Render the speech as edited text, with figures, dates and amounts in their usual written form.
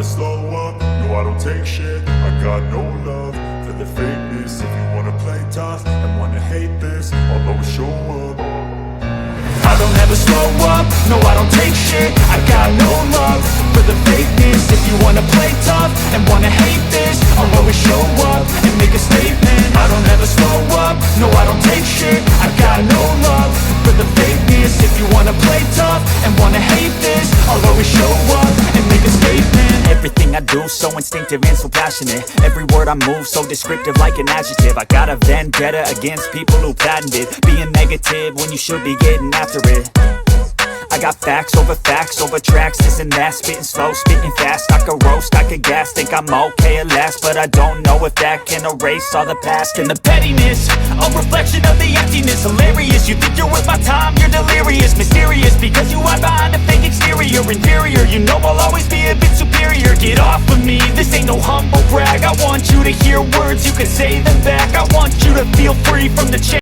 never slow up, no I don't take shit. I got no love for the fakeness. If you wanna play tough and wanna hate this, I'll always show up. I don't ever slow up, no I don't take shit. I got no love for the fakeness. If you wanna play tough and wanna hate this, I'll always show up and make a statement. I don't ever slow up, no I don't take shit. I got no love for the fakeness. If you wanna play tough and wanna hate this, I'll always show up and make a statement. Everything I do so instinctive and so passionate. Every word I move so descriptive like an adjective. I got a vendetta against people who patented being negative when you should be getting after it. I got facts over tracks, this and that. Spitting slow, spitting fast. I could roast, I could gas. Think I'm okay at last, but I don't know if that can erase all the past. And the pettiness, a reflection of the emptiness. Hilarious, you think you're worth my time, you're delirious. Mysterious, because you hide behind a fake exterior. Inferior, you know I'll always be a bit superior. Get off of me, this ain't no humble brag. I want you to hear words, you can say them back. I want you to feel free from the chain